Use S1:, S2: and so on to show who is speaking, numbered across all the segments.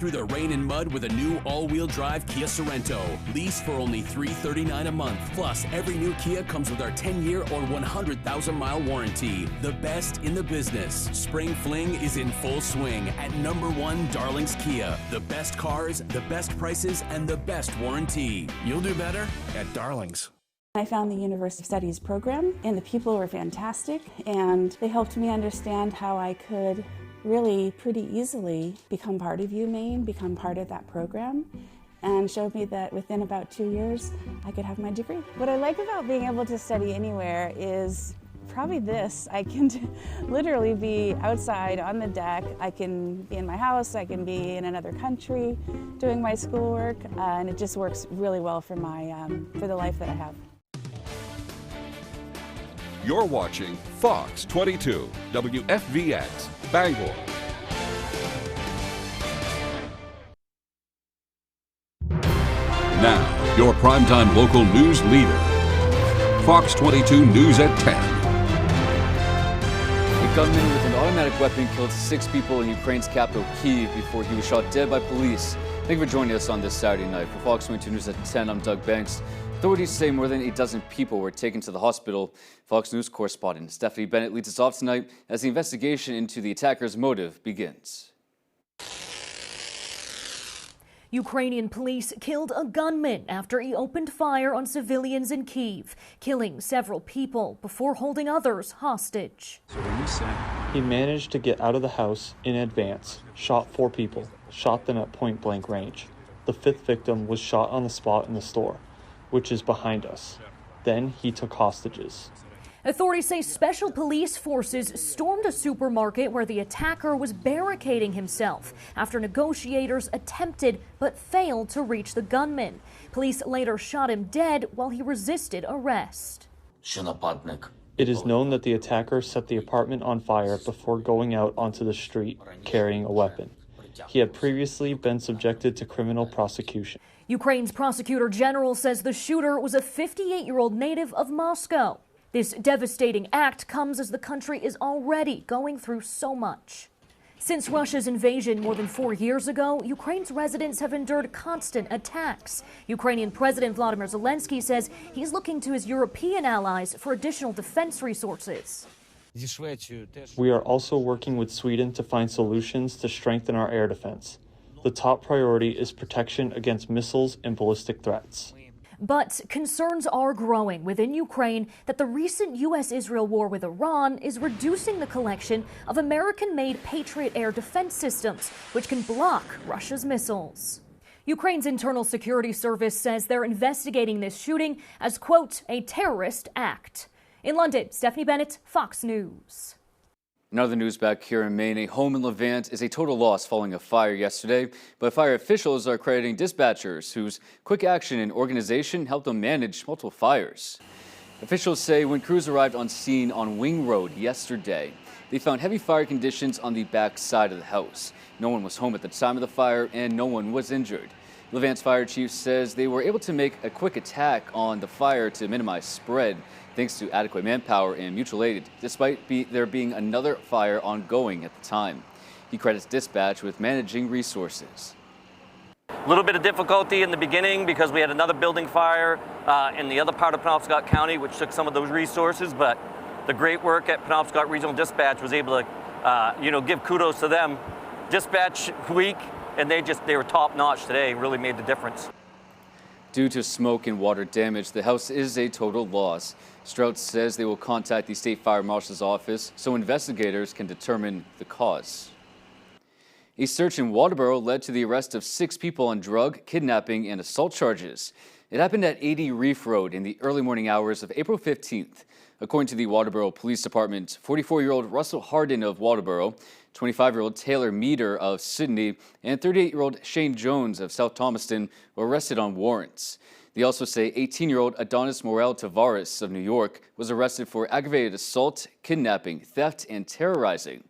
S1: through the rain and mud with a new all-wheel drive Kia Sorento. Lease for only $339 a month. Plus, every new Kia comes with our 10-year or 100,000-mile warranty. The best in the business. Spring Fling is in full swing at #1 Darlings Kia. The best cars, the best prices, and the best warranty. You'll do better at Darlings.
S2: I found the University Studies program, and the people were fantastic, and they helped me understand how I could really pretty easily become part of UMaine, become part of that program, and showed me that within about 2 years, I could have my degree. What I like about being able to study anywhere is probably this. I can literally be outside on the deck. I can be in my house. I can be in another country doing my schoolwork, and it just works really well for for the life that I have.
S3: You're watching Fox 22, WFVX, Bangor. Now, your primetime local news leader. Fox 22 News at 10.
S4: A gunman with an automatic weapon killed 6 people in Ukraine's capital, Kyiv, before he was shot dead by police. Thank you for joining us on this Saturday night. For Fox 22 News at 10, I'm Doug Banks. Authorities say more than a dozen people were taken to the hospital. Fox News correspondent Stephanie Bennett leads us off tonight as the investigation into the attacker's motive begins.
S5: Ukrainian police killed a gunman after he opened fire on civilians in Kyiv, killing several people before holding others hostage.
S6: He managed to get out of the house in advance, shot 4 people, shot them at point-blank range. The 5th victim was shot on the spot in the store, which is behind us. Then he took hostages.
S5: Authorities say special police forces stormed a supermarket where the attacker was barricading himself after negotiators attempted but failed to reach the gunman. Police later shot him dead while he resisted arrest.
S6: It is known that the attacker set the apartment on fire before going out onto the street carrying a weapon. He had previously been subjected to criminal prosecution.
S5: Ukraine's prosecutor general says the shooter was a 58-year-old native of Moscow. This devastating act comes as the country is already going through so much. Since Russia's invasion more than 4 years ago, Ukraine's residents have endured constant attacks. Ukrainian President Volodymyr Zelensky says he's looking to his European allies for additional defense resources.
S6: We are also working with Sweden to find solutions to strengthen our air defense. The top priority is protection against missiles and ballistic threats.
S5: But concerns are growing within Ukraine that the recent U.S.-Israel war with Iran is reducing the collection of American-made Patriot air defense systems, which can block Russia's missiles. Ukraine's Internal Security Service says they're investigating this shooting as, quote, a terrorist act. In London, Stephanie Bennett, Fox News.
S4: Another news back here in Maine. A home in Levant is a total loss following a fire yesterday, but fire officials are crediting dispatchers whose quick action and organization helped them manage multiple fires. Officials say when crews arrived on scene on Wing Road yesterday, they found heavy fire conditions on the back side of the house. No one was home at the time of the fire and no one was injured. Levant's fire chief says they were able to make a quick attack on the fire to minimize spread, thanks to adequate manpower and mutual aid, despite there being another fire ongoing at the time. He credits dispatch with managing resources.
S7: A little bit of difficulty in the beginning because we had another building fire in the other part of Penobscot County, which took some of those resources, but the great work at Penobscot Regional Dispatch was able to, give kudos to them. Dispatch week, and they were top notch today, really made the difference.
S4: Due to smoke and water damage, the house is a total loss. Strout says they will contact the State Fire Marshal's office so investigators can determine the cause. A search in Waterboro led to the arrest of 6 people on drug, kidnapping, and assault charges. It happened at 80 Reef Road in the early morning hours of April 15th. According to the Waterboro Police Department, 44-year-old Russell Harden of Waterboro, 25-year-old Taylor Meader of Sydney, and 38-year-old Shane Jones of South Thomaston were arrested on warrants. They also say 18-year-old Adonis Morel Tavares of New York was arrested for aggravated assault, kidnapping, theft, and terrorizing.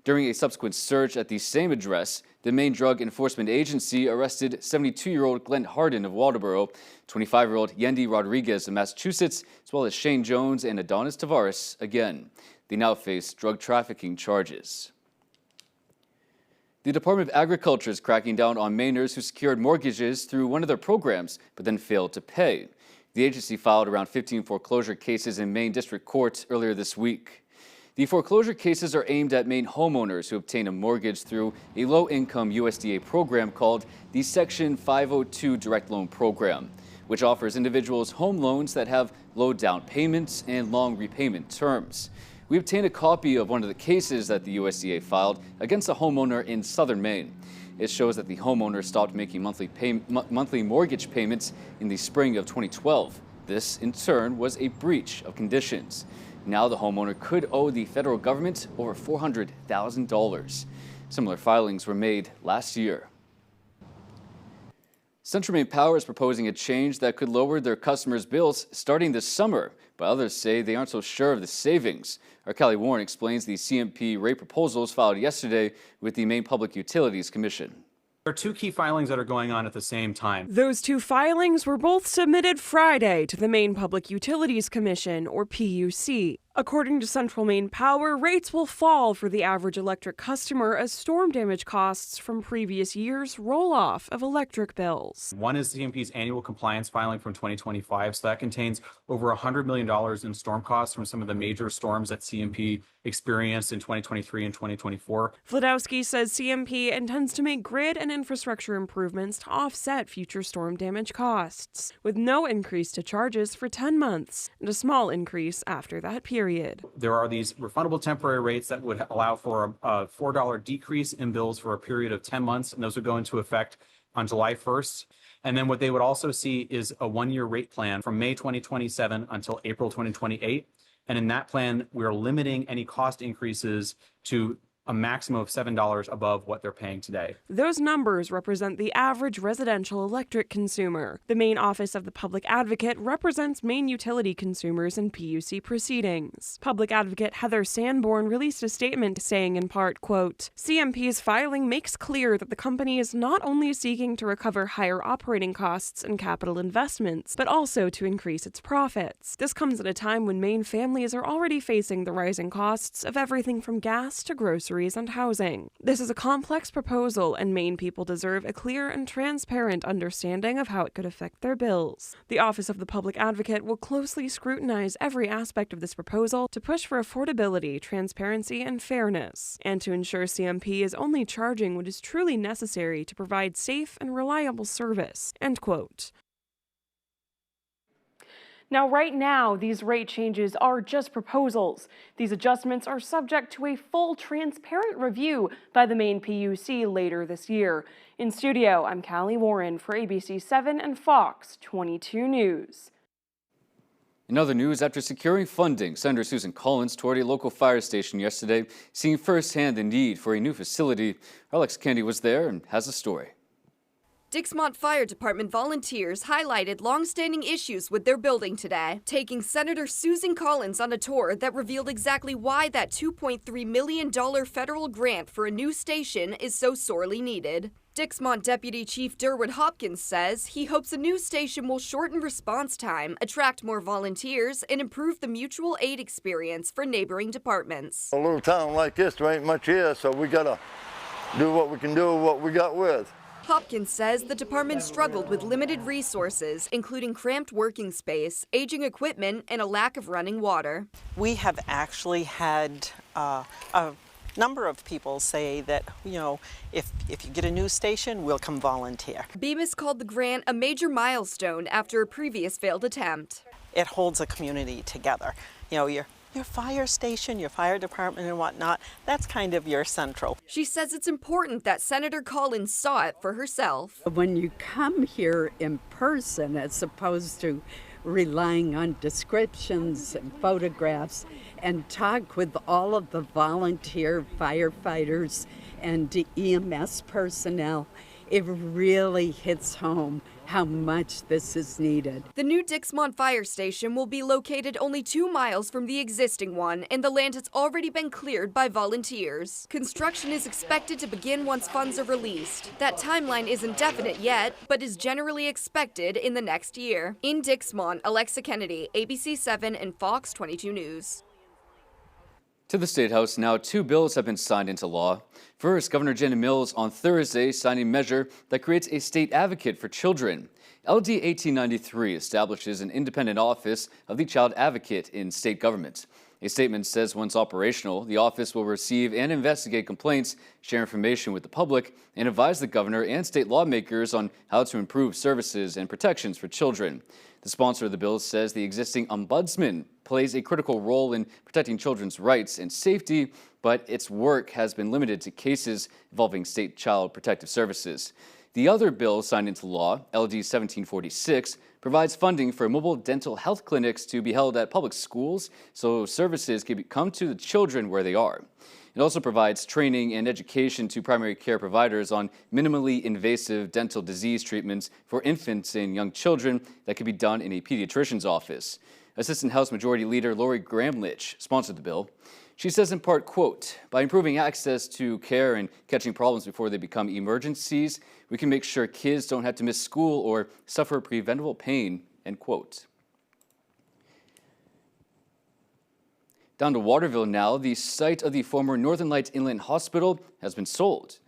S4: During a subsequent search at the same address, the Maine Drug Enforcement Agency arrested 72-year-old Glenn Harden of Waterboro, 25-year-old Yendi Rodriguez of Massachusetts, as well as Shane Jones and Adonis Tavares again. They now face drug trafficking charges. The Department of Agriculture is cracking down on Mainers who secured mortgages through one of their programs but then failed to pay. The agency filed around 15 foreclosure cases in Maine District Court earlier this week. The foreclosure cases are aimed at Maine homeowners who obtain a mortgage through a low-income USDA program called the Section 502 Direct Loan Program, which offers individuals home loans that have low down payments and long repayment terms. We obtained a copy of one of the cases that the USDA filed against a homeowner in southern Maine. It shows that the homeowner stopped making monthly mortgage payments in the spring of 2012. This, in turn, was a breach of conditions. Now the homeowner could owe the federal government over $400,000. Similar filings were made last year. Central Maine Power is proposing a change that could lower their customers' bills starting this summer, but others say they aren't so sure of the savings. Our Callie Warren explains the CMP rate proposals filed yesterday with the Maine Public Utilities Commission.
S8: There are two key filings that are going on at the same time.
S9: Those two filings were both submitted Friday to the Maine Public Utilities Commission, or PUC. According to Central Maine Power, rates will fall for the average electric customer as storm damage costs from previous years roll off of electric bills.
S8: One is CMP's annual compliance filing from 2025, so that contains over $100 million in storm costs from some of the major storms that CMP experienced in 2023 and 2024.
S9: Fladowski says CMP intends to make grid and infrastructure improvements to offset future storm damage costs, with no increase to charges for 10 months and a small increase after that period.
S8: There are these refundable temporary rates that would allow for a $4 decrease in bills for a period of 10 months, and those would go into effect on July 1st. And then what they would also see is a one-year rate plan from May 2027 until April 2028. And in that plan, we're limiting any cost increases to a maximum of $7 above what they're paying today.
S9: Those numbers represent the average residential electric consumer. The Maine Office of the Public Advocate represents Maine utility consumers in PUC proceedings. Public Advocate Heather Sanborn released a statement saying in part, quote, CMP's filing makes clear that the company is not only seeking to recover higher operating costs and capital investments, but also to increase its profits. This comes at a time when Maine families are already facing the rising costs of everything from gas to groceries and housing. This is a complex proposal, and Maine people deserve a clear and transparent understanding of how it could affect their bills. The Office of the Public Advocate will closely scrutinize every aspect of this proposal to push for affordability, transparency, and fairness, and to ensure CMP is only charging what is truly necessary to provide safe and reliable service. End quote. Now, right now, these rate changes are just proposals. These adjustments are subject to a full, transparent review by the Maine PUC later this year. In studio, I'm Callie Warren for ABC 7 and Fox 22 News.
S4: In other news, after securing funding, Senator Susan Collins toured a local fire station yesterday, seeing firsthand the need for a new facility. Alex Kennedy was there and has a story.
S10: Dixmont Fire Department volunteers highlighted long-standing issues with their building today, taking Senator Susan Collins on a tour that revealed exactly why that $2.3 million federal grant for a new station is so sorely needed. Dixmont Deputy Chief Derwood Hopkins says he hopes a new station will shorten response time, attract more volunteers, and improve the mutual aid experience for neighboring departments.
S11: A little town like this, there ain't much here, so we gotta do what we can do with what we got with.
S10: Hopkins says the department struggled with limited resources, including cramped working space, aging equipment, and a lack of running water.
S12: We have actually had a number of people say that, you know, if you get a new station, we'll come volunteer. Bemis
S10: called the grant a major milestone after a previous failed attempt.
S12: It holds a community together. You know, your fire station, your fire department and whatnot, that's kind of your central.
S10: She says it's important that Senator Collins saw it for herself.
S13: When you come here in person, as opposed to relying on descriptions and photographs, and talk with all of the volunteer firefighters and EMS personnel, it really hits home how much this is needed.
S10: The new Dixmont Fire Station will be located only 2 miles from the existing one, and the land has already been cleared by volunteers. Construction is expected to begin once funds are released. That timeline isn't definite yet, but is generally expected in the next year. In Dixmont, Alexa Kennedy, ABC 7 and Fox 22 News.
S4: To the State House, now 2 bills have been signed into law. First, Governor Janet Mills on Thursday signed a measure that creates a state advocate for children. LD 1893 establishes an independent office of the child advocate in state government. A statement says once operational, the office will receive and investigate complaints, share information with the public, and advise the governor and state lawmakers on how to improve services and protections for children. The sponsor of the bill says the existing ombudsman plays a critical role in protecting children's rights and safety, but its work has been limited to cases involving state child protective services. The other bill signed into law, LD 1746, provides funding for mobile dental health clinics to be held at public schools so services can come to the children where they are. It also provides training and education to primary care providers on minimally invasive dental disease treatments for infants and young children that can be done in a pediatrician's office. Assistant House Majority Leader Lori Gramlich sponsored the bill. She says in part, quote, by improving access to care and catching problems before they become emergencies, we can make sure kids don't have to miss school or suffer preventable pain, end quote. Down to Waterville now, the site of the former Northern Light Inland Hospital has been sold.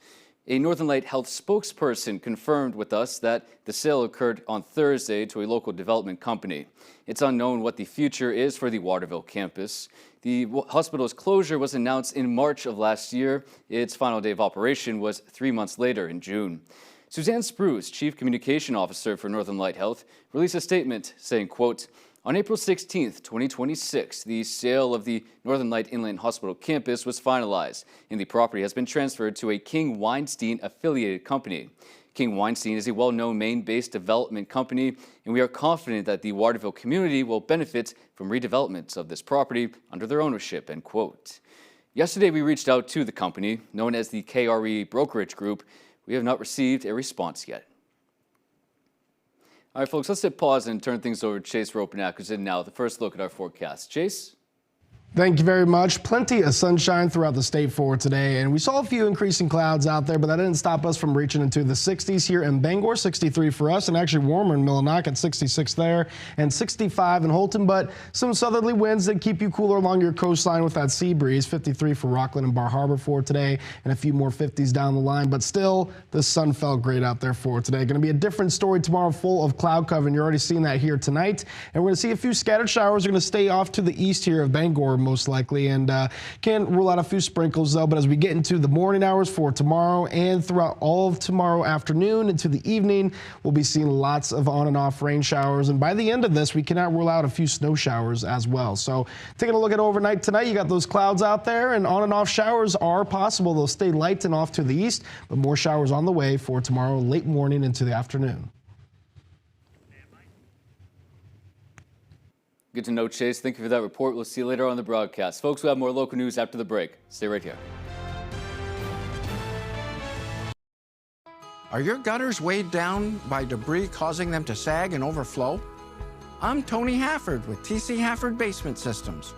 S4: A Northern Light Health spokesperson confirmed with us that the sale occurred on Thursday to a local development company. It's unknown what the future is for the Waterville campus. The hospital's closure was announced in March of last year. Its final day of operation was 3 months later in June. Suzanne Spruce, Chief Communication Officer for Northern Light Health, released a statement saying, quote, on April 16, 2026, the sale of the Northern Light Inland Hospital campus was finalized, and the property has been transferred to a King Weinstein-affiliated company. King Weinstein is a well-known Maine-based development company, and we are confident that the Waterville community will benefit from redevelopment of this property under their ownership, end quote. Yesterday, we reached out to the company, known as the KRE Brokerage Group. We have not received a response yet. All right, folks, let's hit pause and turn things over to Chase Ropenack, who's in now with the first look at our forecast. Chase?
S14: Thank you very much. Plenty of sunshine throughout the state for today, and we saw a few increasing clouds out there, but that didn't stop us from reaching into the 60s here in Bangor, 63 for us, and actually warmer in Millinock at 66 there, and 65 in Holton, but some southerly winds that keep you cooler along your coastline with that sea breeze, 53 for Rockland and Bar Harbor for today, and a few more 50s down the line, but still, the sun felt great out there for today. Going to be a different story tomorrow, full of cloud cover, and you're already seeing that here tonight, and we're going to see a few scattered showers are going to stay off to the east here of Bangor, most likely, and can't rule out a few sprinkles though. But as we get into the morning hours for tomorrow and throughout all of tomorrow afternoon into the evening, we'll be seeing lots of on and off rain showers, and by the end of this we cannot rule out a few snow showers as well. So taking a look at overnight tonight, you got those clouds out there, and on and off showers are possible. They'll stay light and off to the east, but more showers on the way for tomorrow late morning into the afternoon.
S4: Good to know, Chase. Thank you for that report. We'll see you later on the broadcast. Folks, we'll have more local news after the break. Stay right here.
S15: Are your gutters weighed down by debris causing them to sag and overflow? I'm Tony Hafford with TC Hafford Basement Systems.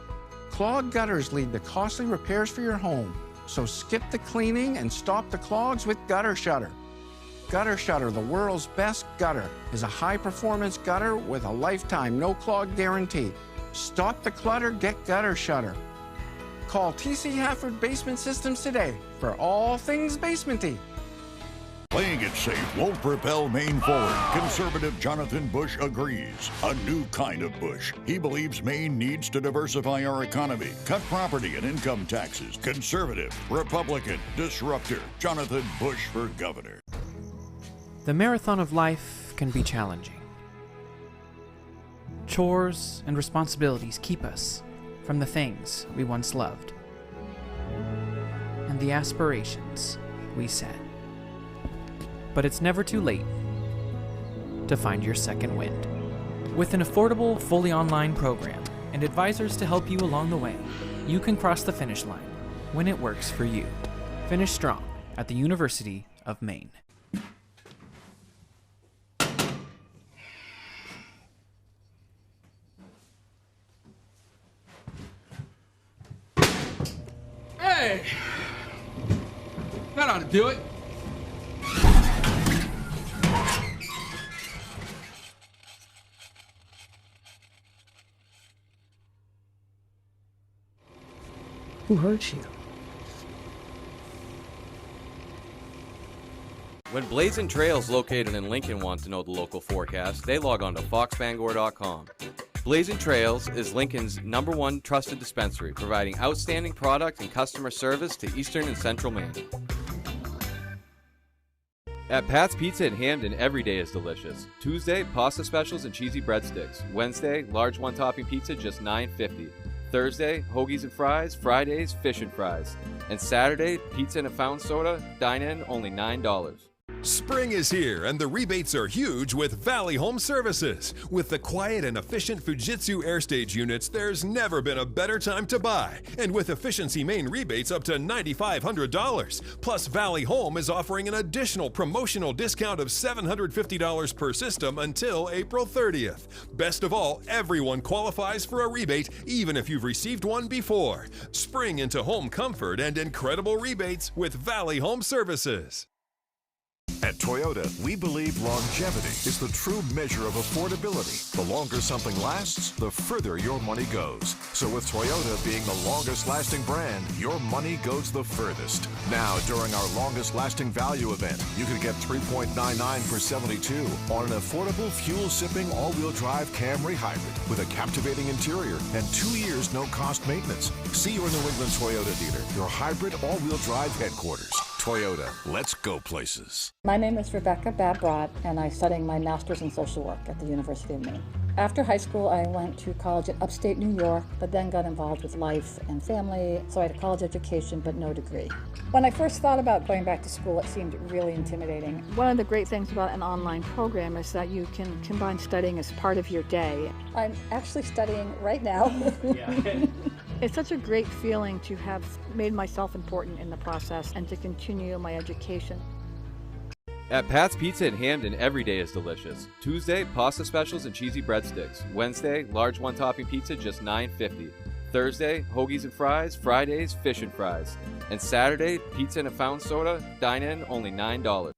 S15: Clogged gutters lead to costly repairs for your home, so skip the cleaning and stop the clogs with Gutter Shutter. Gutter Shutter, the world's best gutter, is a high-performance gutter with a lifetime no-clog guarantee. Stop the clutter, get Gutter Shutter. Call TC Hafford Basement Systems today for all things basementy.
S16: Playing it safe won't propel Maine forward. Conservative Jonathan Bush agrees. A new kind of Bush. He believes Maine needs to diversify our economy, cut property and income taxes. Conservative, Republican, disruptor, Jonathan Bush for governor.
S17: The marathon of life can be challenging. Chores and responsibilities keep us from the things we once loved and the aspirations we set. But it's never too late to find your second wind. With an affordable, fully online program and advisors to help you along the way, you can cross the finish line when it works for you. Finish strong at the University of Maine.
S18: Hey! That ought to do it. Who hurt you?
S19: When Blazing Trails, located in Lincoln, want to know the local forecast, they log on to foxbangor.com. Blazing Trails is Lincoln's #1 trusted dispensary, providing outstanding product and customer service to Eastern and Central Maine. At Pat's Pizza in Hamden, every day is delicious. Tuesday, pasta specials and cheesy breadsticks. Wednesday, large one-topping pizza, just $9.50. Thursday, hoagies and fries. Fridays, fish and fries. And Saturday, pizza and a fountain soda. Dine in, only $9.
S20: Spring is here and the rebates are huge with Valley Home Services. With the quiet and efficient Fujitsu Airstage units, there's never been a better time to buy. And with Efficiency Main rebates up to $9,500. Plus, Valley Home is offering an additional promotional discount of $750 per system until April 30th. Best of all, everyone qualifies for a rebate even if you've received one before. Spring into home comfort and incredible rebates with Valley Home Services.
S21: At Toyota, we believe longevity is the true measure of affordability. The longer something lasts, the further your money goes. So with Toyota being the longest lasting brand, your money goes the furthest. Now, during our longest lasting value event, you can get $3.99 for $72 on an affordable fuel-sipping all-wheel drive Camry hybrid with a captivating interior and 2 years no-cost maintenance. See your New England Toyota dealer, your hybrid all-wheel drive headquarters. Toyota, let's go places.
S22: My name is Rebecca Babrod, and I'm studying my master's in social work at the University of Maine. After high school, I went to college in upstate New York, but then got involved with life and family, so I had a college education, but no degree. When I first thought about going back to school, it seemed really intimidating. One of the great things about an online program is that you can combine studying as part of your day. I'm actually studying right now. It's such a great feeling to have made myself important in the process and to continue my education.
S19: At Pat's Pizza in Hamden, every day is delicious. Tuesday, pasta specials and cheesy breadsticks. Wednesday, large one-topping pizza, just $9.50. Thursday, hoagies and fries. Fridays, fish and fries. And Saturday, pizza and a fountain soda. Dine in, only $9.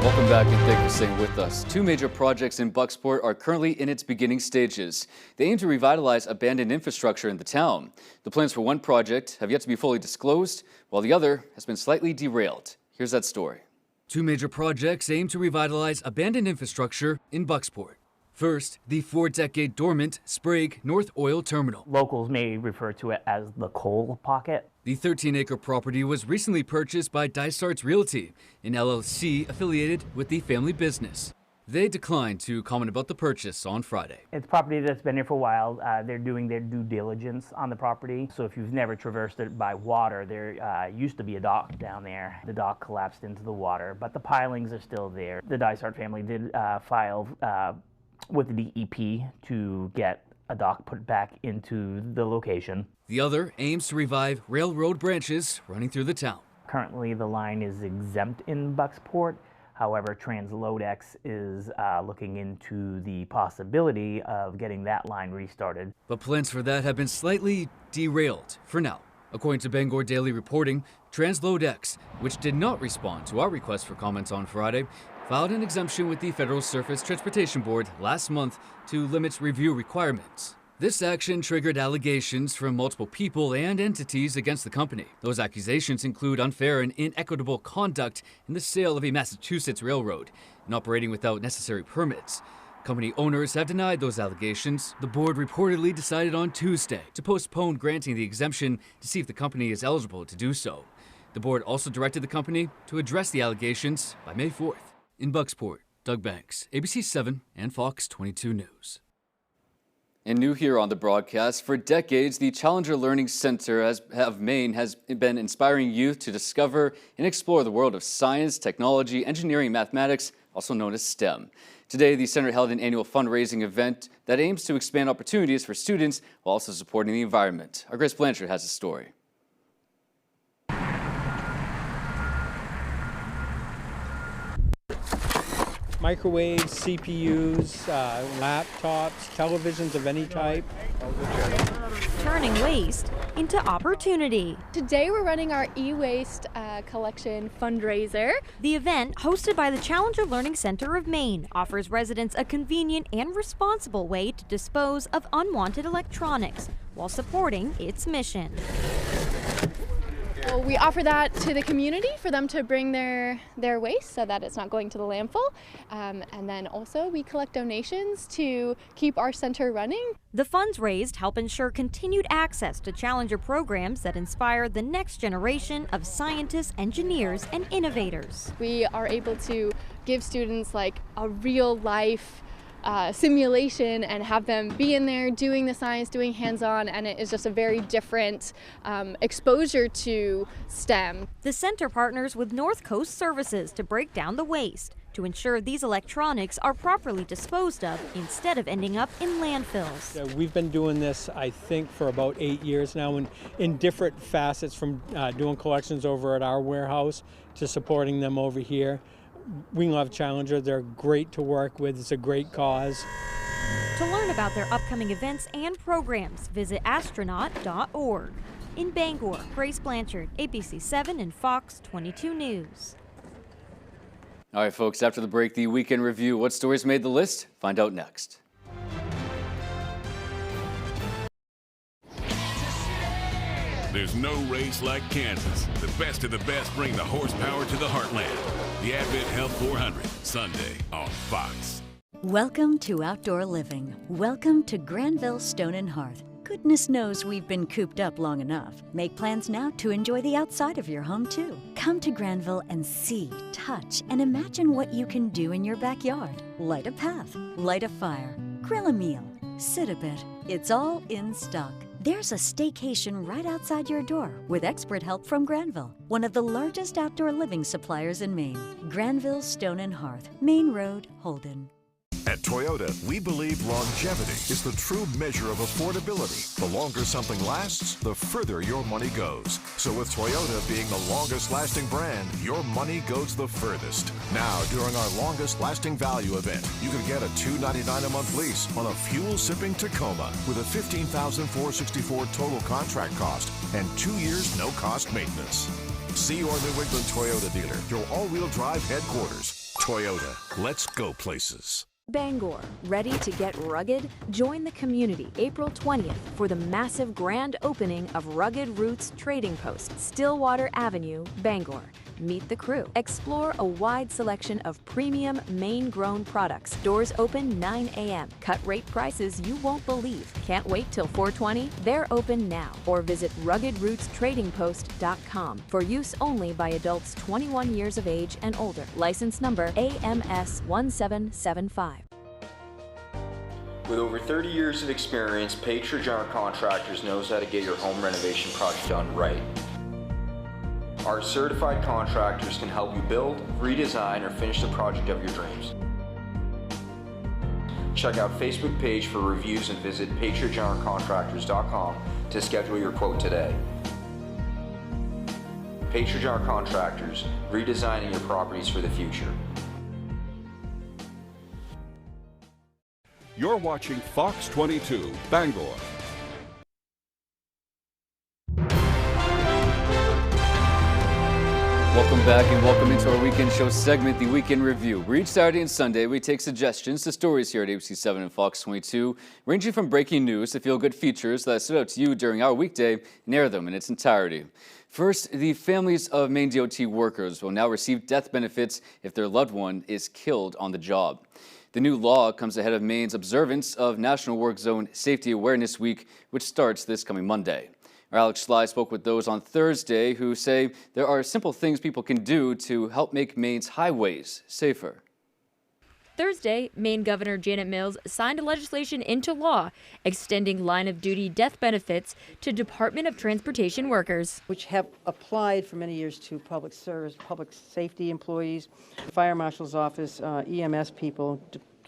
S4: Welcome back and thank you for staying with us. Two major projects in Bucksport are currently in its beginning stages. They aim to revitalize abandoned infrastructure in the town. The plans for one project have yet to be fully disclosed, while the other has been slightly derailed. Here's that story.
S23: Two major projects aim to revitalize abandoned infrastructure in Bucksport. First, the 4-decade dormant Sprague North Oil Terminal.
S24: Locals may refer to it as the coal pocket.
S23: The 13-acre property was recently purchased by Dysart's Realty, an LLC affiliated with the family business. They declined to comment about the purchase on Friday.
S24: It's property that's been here for a while. They're doing their due diligence on the property. So if you've never traversed it by water, there used to be a dock down there. The dock collapsed into the water, but the pilings are still there. The Dysart family did file with the DEP to get a dock put back into the location.
S23: The other aims to revive railroad branches running through the town.
S24: Currently, the line is exempt in Bucksport. However, Transloadex is looking into the possibility of getting that line restarted.
S23: But plans for that have been slightly derailed for now. According to Bangor Daily reporting, Transloadex, which did not respond to our request for comments on Friday, filed an exemption with the Federal Surface Transportation Board last month to limit review requirements. This action triggered allegations from multiple people and entities against the company. Those accusations include unfair and inequitable conduct in the sale of a Massachusetts railroad and operating without necessary permits. Company owners have denied those allegations. The board reportedly decided on Tuesday to postpone granting the exemption to see if the company is eligible to do so. The board also directed the company to address the allegations by May 4th. In Bucksport, Doug Banks, ABC 7 and Fox 22 News.
S4: And new here on the broadcast, for decades, the Challenger Learning Center of Maine has been inspiring youth to discover and explore the world of science, technology, engineering, and mathematics, also known as STEM. Today, the center held an annual fundraising event that aims to expand opportunities for students while also supporting the environment. Our Grace Blanchard has a story.
S1: microwaves, CPUs, laptops, televisions of any type.
S5: Turning waste into opportunity.
S2: Today we're running our e-waste collection fundraiser.
S5: The event, hosted by the Challenger Learning Center of Maine, offers residents a convenient and responsible way to dispose of unwanted electronics while supporting its mission.
S2: So we offer that to the community for them to bring their waste so that it's not going to the landfill. And then also we collect donations to keep our center running.
S5: The funds raised help ensure continued access to Challenger programs that inspire the next generation of scientists, engineers, and innovators.
S2: We are able to give students like a real life simulation and have them be in there doing the science, doing hands-on, and it is just a very different exposure to STEM.
S5: The center partners with North Coast Services to break down the waste to ensure these electronics are properly disposed of instead of ending up in landfills.
S1: Yeah, we've been doing this, I think, for about 8 years now, and in different facets, from doing collections over at our warehouse to supporting them over here. We love Challenger. They're great to work with. It's a great cause.
S5: To learn about their upcoming events and programs, visit astronaut.org. In Bangor, Grace Blanchard, ABC 7 and Fox 22 News.
S4: All right, folks, after the break, the weekend review. What stories made the list? Find out next.
S3: There's no race like Kansas. The best of the best bring the horsepower to the heartland. The Advent Health 400, Sunday on Fox.
S18: Welcome to outdoor living. Welcome to Granville Stone and Hearth. Goodness knows we've been cooped up long enough. Make plans now to enjoy the outside of your home, too. Come to Granville and see, touch, and imagine what you can do in your backyard. Light a path, light a fire, grill a meal, sit a bit. It's all in stock. There's a staycation right outside your door with expert help from Granville, one of the largest outdoor living suppliers in Maine. Granville Stone and Hearth, Main Road, Holden.
S21: At Toyota, we believe longevity is the true measure of affordability. The longer something lasts, the further your money goes. So with Toyota being the longest lasting brand, your money goes the furthest. Now, during our longest lasting value event, you can get a $299 a month lease on a fuel-sipping Tacoma with a $15,464 total contract cost and 2 years no-cost maintenance. See your New England Toyota dealer, your all-wheel drive headquarters. Toyota, let's go places.
S25: Bangor, ready to get rugged? Join the community April 20th for the massive grand opening of Rugged Roots Trading Post, Stillwater Avenue, Bangor. Meet the crew. Explore a wide selection of premium Maine-grown products. Doors open 9 a.m. Cut rate prices you won't believe. Can't wait till 4/20? They're open now. Or visit ruggedrootstradingpost.com. For use only by adults 21 years of age and older. License number AMS 1775.
S26: With over 30 years of experience, Patriot General Contractors knows how to get your home renovation project done right. Our certified contractors can help you build, redesign, or finish the project of your dreams. Check out Facebook page for reviews and visit patriotgeneralcontractors.com to schedule your quote today. Patriot General Contractors, redesigning your properties for the future.
S27: You're watching Fox 22, Bangor.
S4: Welcome back and welcome into our weekend show segment, the Weekend Review, where each Saturday and Sunday we take suggestions to stories here at ABC 7 and Fox 22, ranging from breaking news to feel-good features that stood out to you during our weekday and air them in its entirety. First, the families of Maine DOT workers will now receive death benefits if their loved one is killed on the job. The new law comes ahead of Maine's observance of National Work Zone Safety Awareness Week, which starts this coming Monday. Our Alex Schley spoke with those on Thursday who say there are simple things people can do to help make Maine's highways safer.
S28: Thursday, Maine Governor Janet Mills signed legislation into law extending line-of-duty death benefits to Department of Transportation workers,
S29: which have applied for many years to public service, public safety employees, fire marshal's office, EMS people,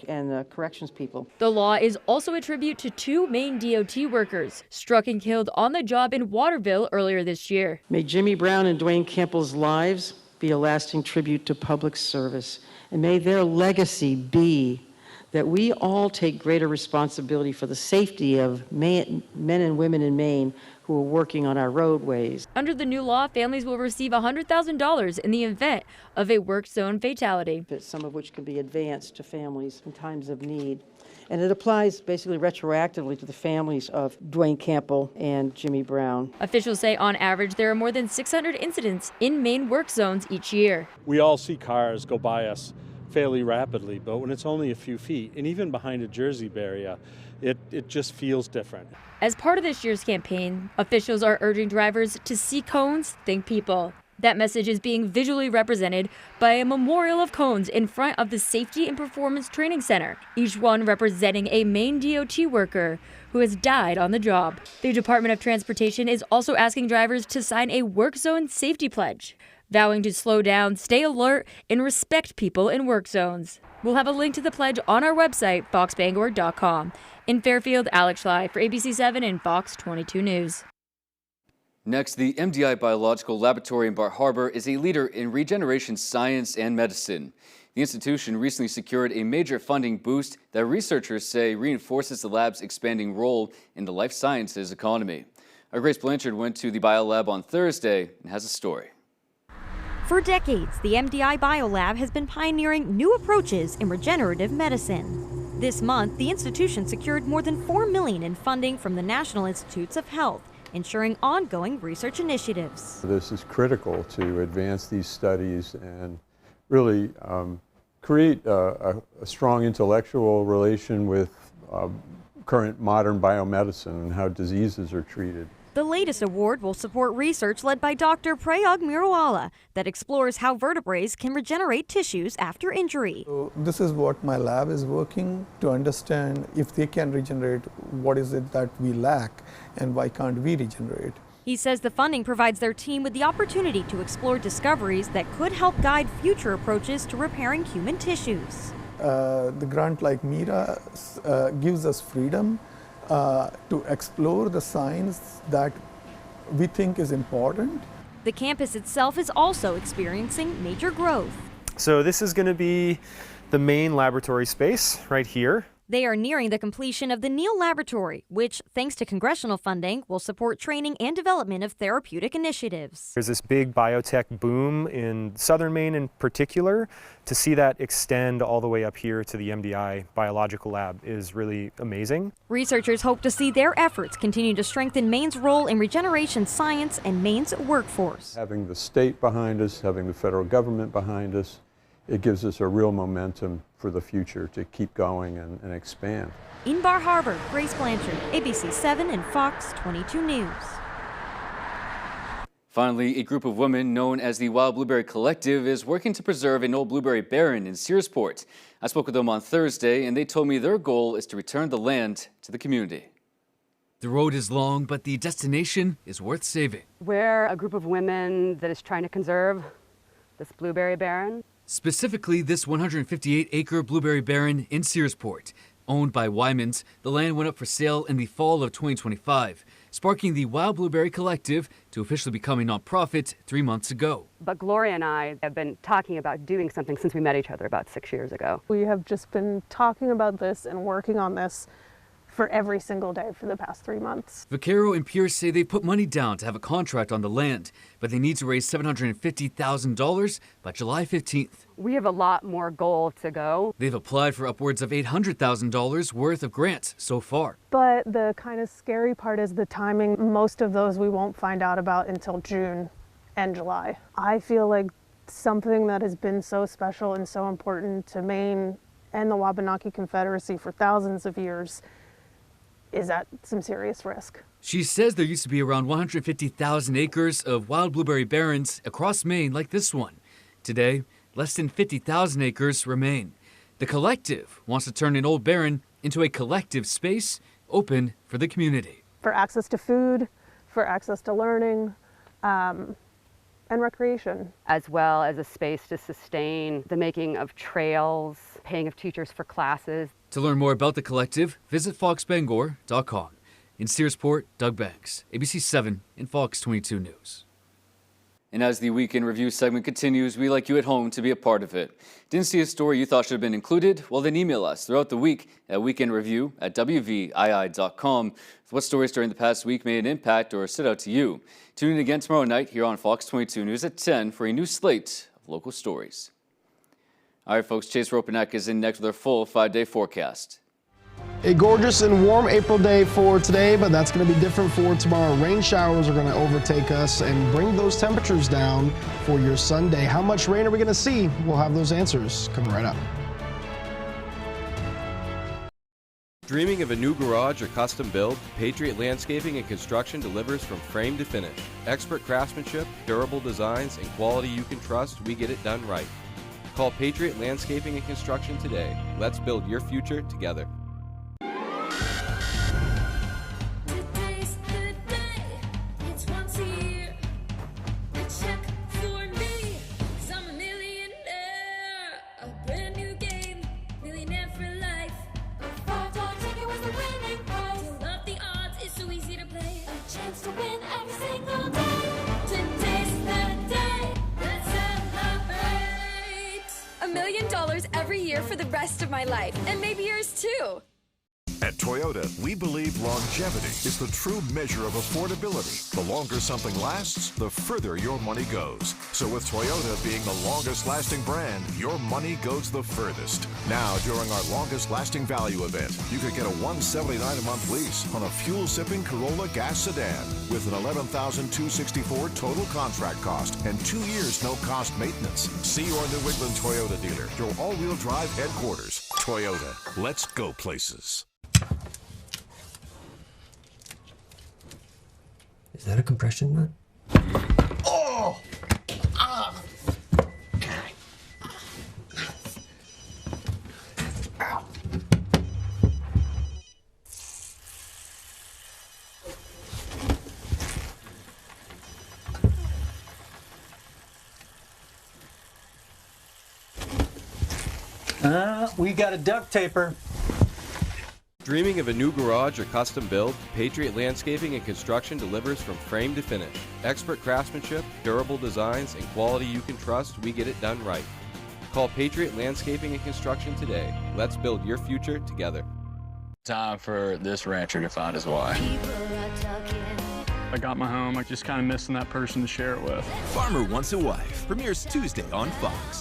S29: and corrections people.
S28: The law is also a tribute to 2 Maine DOT workers struck and killed on the job in Waterville earlier this year.
S29: May Jimmy Brown and Dwayne Campbell's lives be a lasting tribute to public service. And may their legacy be that we all take greater responsibility for the safety of men and women in Maine who are working on our roadways.
S28: Under the new law, families will receive $100,000 in the event of a work zone fatality,
S29: some of which can be advanced to families in times of need. And it applies basically retroactively to the families of Dwayne Campbell and Jimmy Brown.
S28: Officials say on average there are more than 600 incidents in Maine work zones each year.
S6: We all see cars go by us fairly rapidly, but when it's only a few feet, and even behind a Jersey barrier, it just feels different.
S28: As part of this year's campaign, officials are urging drivers to see cones, think people. That message is being visually represented by a memorial of cones in front of the Safety and Performance Training Center, each one representing a Maine DOT worker who has died on the job. The Department of Transportation is also asking drivers to sign a work zone safety pledge, vowing to slow down, stay alert, and respect people in work zones. We'll have a link to the pledge on our website, foxbangor.com. In Fairfield, Alex Schley for ABC7 and Fox 22 News.
S4: Next, the MDI Biological Laboratory in Bar Harbor is a leader in regeneration science and medicine. The institution recently secured a major funding boost that researchers say reinforces the lab's expanding role in the life sciences economy. Our Grace Blanchard went to the biolab on Thursday and has a story.
S7: For decades, the MDI Biolab has been pioneering new approaches in regenerative medicine. This month, the institution secured more than $4 million in funding from the National Institutes of Health, ensuring ongoing research initiatives.
S8: This is critical to advance these studies and really create a strong intellectual relation with current modern biomedicine and how diseases are treated.
S7: The latest award will support research led by Dr. Prayag Mirawala that explores how vertebrae can regenerate tissues after injury.
S9: So this is what my lab is working to understand if they can regenerate, what is it that we lack and why can't we regenerate.
S7: He says the funding provides their team with the opportunity to explore discoveries that could help guide future approaches to repairing human tissues.
S9: The grant like MIRA gives us freedom to explore the science that we think is important.
S7: The campus itself is also experiencing major growth.
S10: So this is going to be the main laboratory space right here.
S7: They are nearing the completion of the Neal Laboratory, which, thanks to congressional funding, will support training and development of therapeutic initiatives.
S10: There's this big biotech boom in southern Maine in particular. To see that extend all the way up here to the MDI Biological Lab is really amazing.
S7: Researchers hope to see their efforts continue to strengthen Maine's role in regeneration science and Maine's workforce.
S8: Having the state behind us, having the federal government behind us, it gives us a real momentum for the future to keep going and expand.
S7: In Bar Harbor, Grace Blanchard, ABC7 and Fox 22 News.
S4: Finally, a group of women known as the Wild Blueberry Collective is working to preserve an old blueberry barren in Searsport. I spoke with them on Thursday, and they told me their goal is to return the land to the community.
S23: The road is long, but the destination is worth saving.
S11: We're a group of women that is trying to conserve this blueberry barren.
S23: Specifically, this 158-acre blueberry barren in Searsport. Owned by Wymans, the land went up for sale in the fall of 2025, sparking the Wild Blueberry Collective to officially become a nonprofit 3 months ago.
S11: But Gloria and I have been talking about doing something since we met each other about 6 years ago.
S12: We have just been talking about this and working on this for every single day for the past 3 months.
S23: Vaquero and Pierce say they put money down to have a contract on the land, but they need to raise $750,000 by July 15th.
S11: We have a lot more goal to go.
S23: They've applied for upwards of $800,000 worth of grants so far.
S12: But the kind of scary part is the timing. Most of those we won't find out about until June and July. I feel like something that has been so special and so important to Maine and the Wabanaki Confederacy for thousands of years is at some serious risk.
S23: She says there used to be around 150,000 acres of wild blueberry barrens across Maine like this one. Today, less than 50,000 acres remain. The collective wants to turn an old barren into a collective space open for the community.
S12: For access to food, for access to learning, and recreation.
S11: As well as a space to sustain the making of trails, paying of teachers for classes.
S23: To learn more about the collective, visit foxbangor.com. In Searsport, Doug Banks, ABC7 and Fox 22 News.
S4: And as the Weekend Review segment continues, we like you at home to be a part of it. Didn't see a story you thought should have been included? Well, then email us throughout the week at weekendreview@wvii.com with what stories during the past week made an impact or stood out to you. Tune in again tomorrow night here on Fox 22 News at 10 for a new slate of local stories. All right, folks, Chase Ropanek is in next with our full 5-day forecast.
S13: A gorgeous and warm April day for today, but that's going to be different for tomorrow. Rain showers are going to overtake us and bring those temperatures down for your Sunday. How much rain are we going to see? We'll have those answers coming right up.
S14: Dreaming of a new garage or custom build? Patriot Landscaping and Construction delivers from frame to finish. Expert craftsmanship, durable designs, and quality you can trust, we get it done right. Call Patriot Landscaping and Construction today. Let's build your future together.
S15: To win every single day. Today's the day. Let's celebrate. $1 million every year for the rest of my life, and maybe yours too.
S21: At Toyota, we believe longevity is the true measure of affordability. The longer something lasts, the further your money goes. So with Toyota being the longest lasting brand, your money goes the furthest. Now, during our longest lasting value event, you could get a $179 a month lease on a fuel-sipping Corolla gas sedan with an $11,264 total contract cost and 2 years no cost maintenance. See your New England Toyota dealer, your all-wheel drive headquarters. Toyota, let's go places.
S16: Is that a compression nut?
S13: Oh!
S16: Ah!
S13: Ow.
S16: We got a duct taper.
S14: Dreaming of a new garage or custom build? Patriot Landscaping and Construction delivers from frame to finish. Expert craftsmanship, durable designs, and quality you can trust, we get it done right. Call Patriot Landscaping and Construction today. Let's build your future together.
S17: Time for this rancher to find his wife. I got my home, I'm just kind of missing that person to share it with.
S19: Farmer Wants a Wife premieres Tuesday on Fox.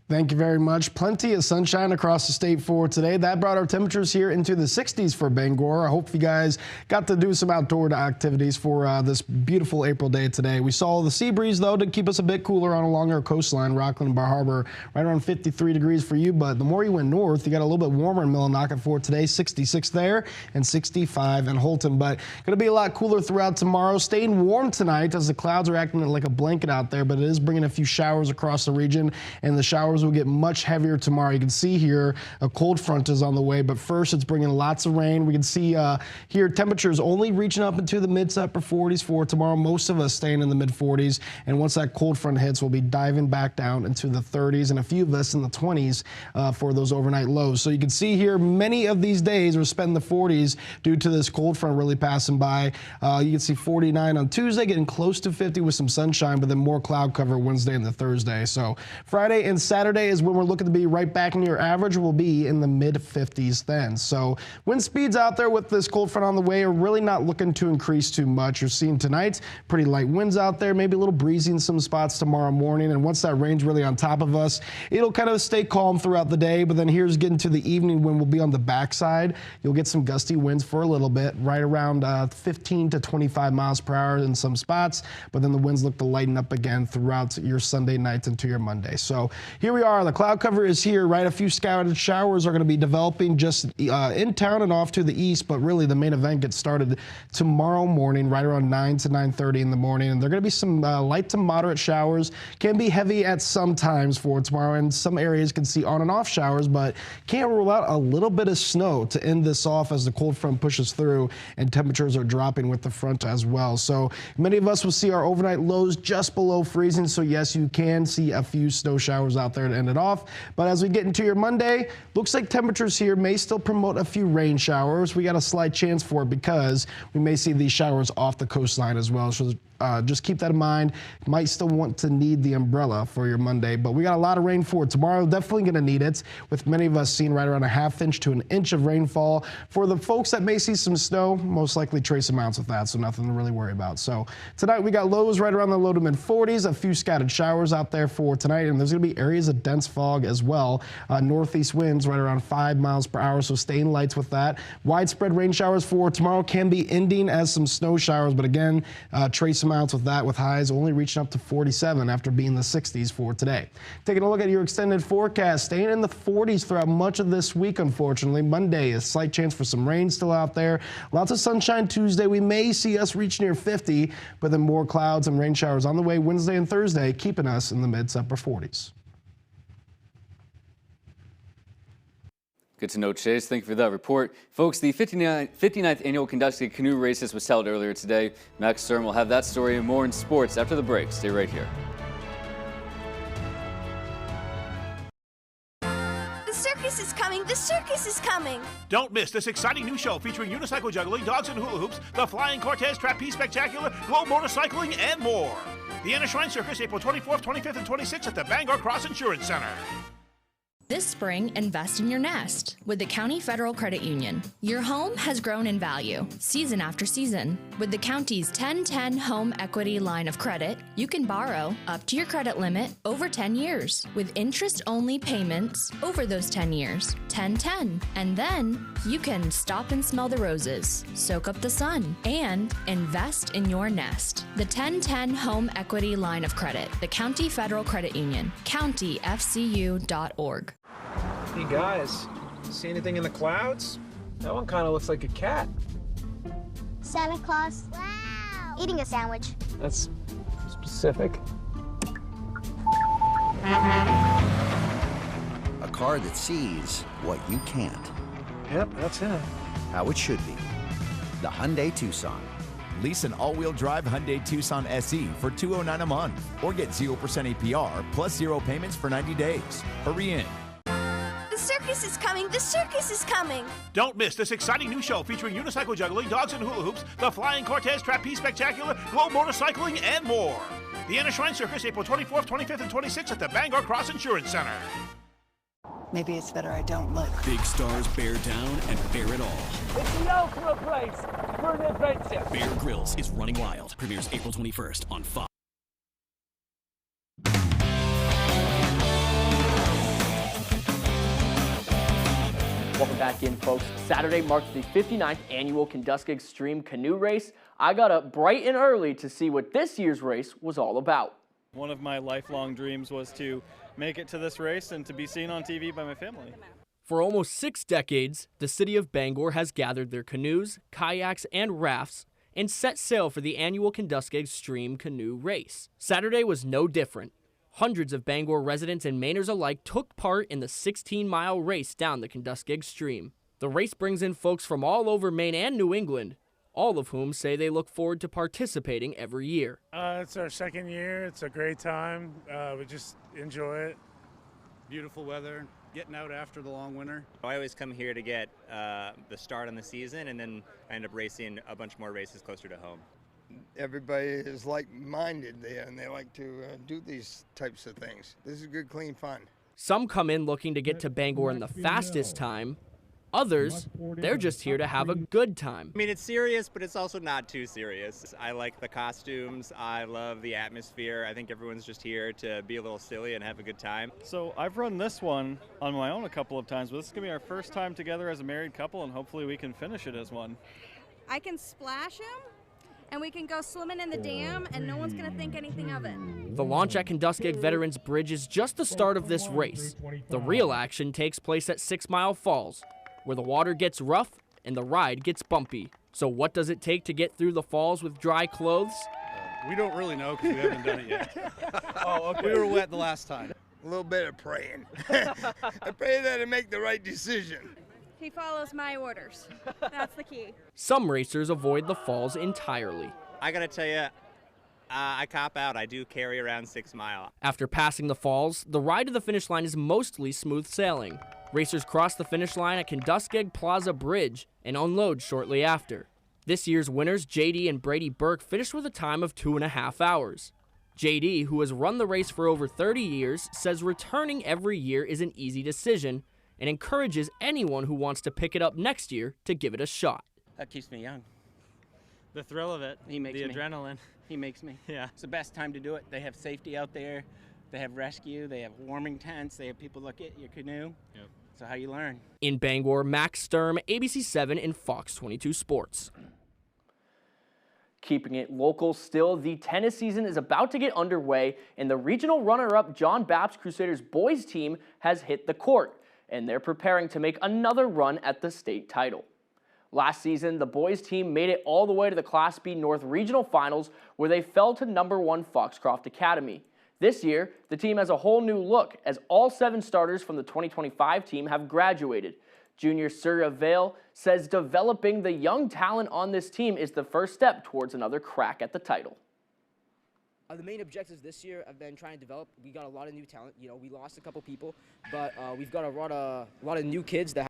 S13: Thank you very much. Plenty of sunshine across the state for today. That brought our temperatures here into the 60s for Bangor. I hope you guys got to do some outdoor activities for this beautiful April day today. We saw the sea breeze, though, to keep us a bit cooler on along our coastline. Rockland and Bar Harbor, right around 53 degrees for you. But the more you went north, you got a little bit warmer in Millinocket for today. 66 there and 65 in Holton. But going to be a lot cooler throughout tomorrow. Staying warm tonight as the clouds are acting like a blanket out there. But it is bringing a few showers across the region. And the showers will get much heavier tomorrow. You can see here a cold front is on the way, but first it's bringing lots of rain. We can see here temperatures only reaching up into the mid to upper 40s for tomorrow. Most of us staying in the mid 40s, and once that cold front hits, we'll be diving back down into the 30s, and a few of us in the 20s for those overnight lows. So you can see here many of these days we're spending the 40s due to this cold front really passing by. You can see 49 on Tuesday, getting close to 50 with some sunshine, but then more cloud cover Wednesday and the Thursday. So Friday and Saturday is when we're looking to be right back near average. Will be in the mid 50s then. So wind speeds out there with this cold front on the way are really not looking to increase too much. You're seeing tonight pretty light winds out there, maybe a little breezy in some spots tomorrow morning. And once that rain's really on top of us, it'll kind of stay calm throughout the day. But then here's getting to the evening when we'll be on the backside. You'll get some gusty winds for a little bit, right around 15 to 25 miles per hour in some spots. But then the winds look to lighten up again throughout your Sunday night into your Monday. So here we are. The cloud cover is here, right? A few scattered showers are going to be developing just in town and off to the east, but really the main event gets started tomorrow morning, right around 9 to 9:30 in the morning. And there are going to be some light to moderate showers. Can be heavy at some times for tomorrow, and some areas can see on and off showers, but can't rule out a little bit of snow to end this off as the cold front pushes through and temperatures are dropping with the front as well. So many of us will see our overnight lows just below freezing. So yes, you can see a few snow showers out there there to end it off. But as we get into your Monday, looks like temperatures here may still promote a few rain showers. We got a slight chance for it because we may see these showers off the coastline as well. So just keep that in mind. Might still want to need the umbrella for your Monday, but we got a lot of rain for tomorrow. Definitely going to need it, with many of us seeing right around a ½ inch to an inch of rainfall. For the folks that may see some snow, most likely trace amounts with that, so nothing to really worry about. So tonight we got lows right around the low to mid 40s, a few scattered showers out there for tonight, and there's going to be areas of dense fog as well. Northeast winds right around 5 miles per hour, so stay in lights with that. Widespread rain showers for tomorrow can be ending as some snow showers, but again, trace amounts with that, with highs only reaching up to 47 after being the 60s for today. Taking a look at your extended forecast, staying in the 40s throughout much of this week, unfortunately. Monday, a slight chance for some rain still out there. Lots of sunshine Tuesday. We may see us reach near 50, but then more clouds and rain showers on the way Wednesday and Thursday, keeping us in the mid to upper 40s.
S4: Good to know, Chase. Thank you for that report. Folks, the 59th Annual Kenduskeag Canoe Races was held earlier today. Max Stern will have that story and more in sports after the break. Stay right here.
S15: The circus is coming! The circus is coming!
S1: Don't miss this exciting new show featuring unicycle juggling, dogs and hula hoops, the Flying Cortez Trapeze Spectacular, globe motorcycling, and more. The Anna Shrine Circus, April 24th, 25th, and 26th at the Bangor Cross Insurance Center.
S2: This spring, invest in your nest with the County Federal Credit Union. Your home has grown in value season after season. With the county's 1010 Home Equity Line of Credit, you can borrow up to your credit limit over 10 years with interest-only payments over those 10 years. 1010. And then you can stop and smell the roses, soak up the sun, and invest in your nest. The 1010 Home Equity Line of Credit, the County Federal Credit Union, countyfcu.org.
S3: Hey guys, see anything in the clouds? That one kind of looks like a cat.
S5: Santa Claus. Wow. Eating a sandwich.
S3: That's specific.
S18: A car that sees what you can't.
S3: Yep, that's him.
S18: How it should be. The Hyundai Tucson.
S19: Lease an all-wheel drive Hyundai Tucson SE for $209 a month, or get 0% APR plus 0 payments for 90 days. Hurry in.
S15: The circus is coming! The circus is coming!
S1: Don't miss this exciting new show featuring unicycle juggling, dogs and hula hoops, the Flying Cortez Trapeze Spectacular, globe motorcycling, and more. The Anna Shrine Circus, April 24th, 25th, and 26th at the Bangor Cross Insurance Center.
S20: Maybe it's better I don't look.
S19: Big stars bear down and bear it all.
S22: It's the ultimate place for an adventure.
S19: Bear Grylls is Running Wild. Premieres April 21st on Fox.
S24: Welcome back in, folks. Saturday marks the 59th annual Kenduskeag Stream Canoe Race. I got up bright and early to see what this year's race was all about.
S25: One of my lifelong dreams was to make it to this race and to be seen on TV by my family.
S24: For almost 6 decades, the city of Bangor has gathered their canoes, kayaks, and rafts and set sail for the annual Kenduskeag Stream Canoe Race. Saturday was no different. Hundreds of Bangor residents and Mainers alike took part in the 16-mile race down the Kenduskeag Stream. The race brings in folks from all over Maine and New England, all of whom say they look forward to participating every year.
S30: It's our second year. It's a great time. We just enjoy it.
S31: Beautiful weather, getting out after the long winter.
S32: I always come here to get the start on the season, and then I end up racing a bunch more races closer to home.
S33: Everybody is like-minded there, and they like to do these types of things. This is good, clean fun.
S24: Some come in looking to get to Bangor in the fastest time. Others, they're just here to have a good time.
S32: I mean, it's serious, but it's also not too serious. I like the costumes. I love the atmosphere. I think everyone's just here to be a little silly and have a good time.
S25: So I've run this one on my own a couple of times, but this is going to be our first time together as a married couple, and hopefully we can finish it as one.
S33: I can splash him, and we can go swimming in the dam, and no one's going to think anything of it.
S24: The launch at Kenduskeag Veterans Bridge is just the start of this race. The real action takes place at 6 Mile Falls, where the water gets rough and the ride gets bumpy. So what does it take to get through the falls with dry clothes?
S31: We don't really know because we haven't done it yet. Oh, okay. We were wet the last time.
S33: A little bit of praying. I pray that I make the right decision. He follows my orders. That's the key.
S24: Some racers avoid the falls entirely.
S32: I gotta tell you, I cop out. I do carry around 6 Mile.
S24: After passing the falls, the ride to the finish line is mostly smooth sailing. Racers cross the finish line at Kentuskeg Plaza Bridge and unload shortly after. This year's winners, JD and Brady Burke, finished with a time of 2.5 hours. JD, who has run the race for over 30 years, says returning every year is an easy decision and encourages anyone who wants to pick it up next year to give it a shot.
S6: That keeps me young.
S25: The thrill of it,
S6: the
S25: adrenaline.
S6: He makes me.
S25: Yeah.
S6: It's the best time to do it. They have safety out there. They have rescue. They have warming tents. They have people look at your canoe.
S25: Yep.
S6: So how you learn.
S24: In Bangor, Max Sturm, ABC7 and Fox 22 Sports. Keeping it local still, the tennis season is about to get underway, and the regional runner-up John Baps Crusaders boys team has hit the court, and they're preparing to make another run at the state title. Last season, the boys team made it all the way to the Class B North Regional Finals, where they fell to #1 Foxcroft Academy. This year, the team has a whole new look, as all 7 starters from the 2025 team have graduated. Junior Surya Vale says developing the young talent on this team is the first step towards another crack at the title.
S7: The main objectives this year I've been trying to develop. We got a lot of new talent. You know, we lost a couple people, but we've got a lot of new kids that